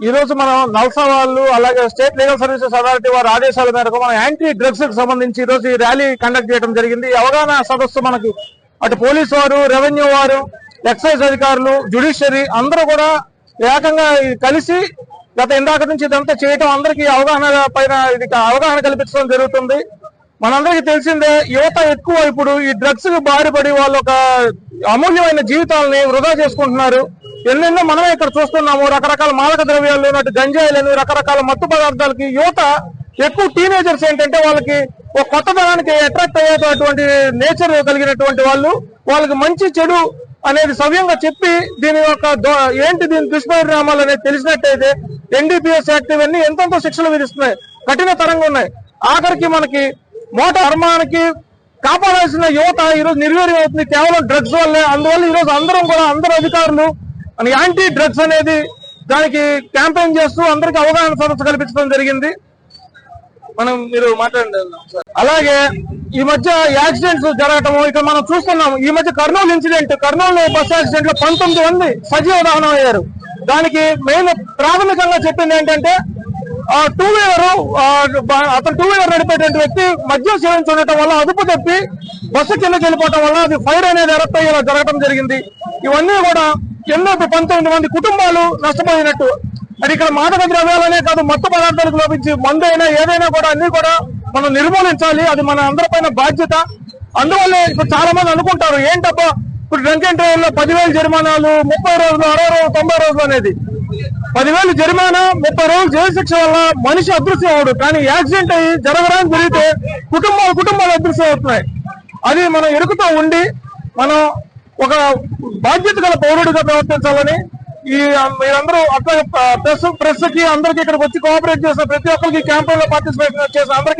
ఈ రోజు మనం నల్సా వాళ్ళు అలాగే స్టేట్ లీగల్ సర్వీసెస్ అథారిటీ వారి ఆదేశాల మేరకు మనం యాంటీ డ్రగ్స్ కి సంబంధించి ఈ రోజు ఈ ర్యాలీ కండక్ట్ చేయడం జరిగింది. ఈ అవగాహన సదస్సు మనకి అటు పోలీసు వారు, రెవెన్యూ వారు, ఎక్సైజ్ అధికారులు, జ్యుడిషియరీ అందరూ కూడా ఏకంగా కలిసి గత ఇందాక నుంచి ఇదంతా చేయటం అందరికీ అవగాహన పైన ఇది అవగాహన కల్పించడం జరుగుతుంది. మనందరికీ తెలిసిందే, యువత ఎక్కువ ఇప్పుడు ఈ డ్రగ్స్ కి బారిపడి వాళ్ళు ఒక అమూల్యమైన జీవితాలని వృధా చేసుకుంటున్నారు. ఎన్నెన్నో మనమే ఇక్కడ చూస్తున్నాము. రకరకాల మాదక ద్రవ్యాలు, గంజాయిలను, రకరకాల మత్తు పదార్థాలకి యువత ఎక్కువ టీనేజర్స్ ఏంటంటే వాళ్ళకి ఒక కొత్తదనానికి అట్రాక్ట్ అయ్యేటటువంటి నేచర్ కలిగినటువంటి వాళ్ళకి మంచి చెడు అనేది సవ్యంగా చెప్పి దీని యొక్క ఏంటి దీని దుష్పరిణామాలు అనేది తెలిసినట్టయితే ఎన్డీపీఎస్ యాక్ట్ ఇవన్నీ ఎంతో శిక్షలు విధిస్తున్నాయి, కఠిన తరంగా ఉన్నాయి. ఆఖరికి మనకి మోటార్ ధర్మానికి కాపాడాల్సిన యువత ఈరోజు నిర్వీర్యం అవుతుంది కేవలం డ్రగ్స్ వల్లే. అందువల్ల ఈరోజు అందరూ అధికారులు యాంటీ డ్రగ్స్ అనేది దానికి క్యాంపెయిన్ చేస్తూ అందరికి అవగాహన సదస్సు కల్పించడం జరిగింది. మీరు మాట్లాడండి. అలాగే ఈ మధ్య యాక్సిడెంట్స్ జరగటము ఇక్కడ మనం చూస్తున్నాం. ఈ మధ్య కర్నూలు బస్ యాక్సిడెంట్ లో 19 మంది సజీవ దహనం అయ్యారు. దానికి మెయిన్ ప్రాథమికంగా చెప్పింది ఏంటంటే టూ వీలర్ నడిపేటువంటి వ్యక్తి మద్యం సేవించి ఉండటం వల్ల అదుపు తప్పి బస్సు కిందకి వెళ్ళిపోవటం వల్ల అది ఫైర్ అనేది ఎరప్ట్ అయ్యేలా జరగడం జరిగింది. ఇవన్నీ కూడా 19 మంది కుటుంబాలు నష్టపోయినట్టు. అది ఇక్కడ మాదక ద్రవ్యాలనే కాదు, మత్తు పదార్థాలకు లోపించి మందు అయినా ఏదైనా కూడా అన్ని కూడా మనం నిర్మూలించాలి. అది మన అందరిపైన బాధ్యత. అందువల్లే ఇప్పుడు చాలా మంది అనుకుంటారు ఏంటబ్బా ఇప్పుడు డ్రంక్ అండ్ డ్రైవ్ లో 10,000 జరిమానాలు, 30 రోజులు, 60 రోజులు, 90 రోజులు అనేది. 10,000 జరిమానా, 30 రోజులు జైలు శిక్ష వల్ల మనిషి అదృశ్యం అవడు. కానీ యాక్సిడెంట్ అయ్యి జరగడానికి జరిగితే కుటుంబాలు అదృశ్యం అవుతున్నాయి. అది మనం ఎరుకుతో ఉండి మనం ఒక బాధ్యత గల పౌరుడిగా ప్రవర్తించాలని మీరందరూ అట్లా ప్రెస్ కి అందరికీ ఇక్కడికి వచ్చి కోఆపరేట్ చేసిన ప్రతి ఒక్కరికి క్యాంపెయిన్ లో పార్టిసిపేట్ చేసిన అందరికీ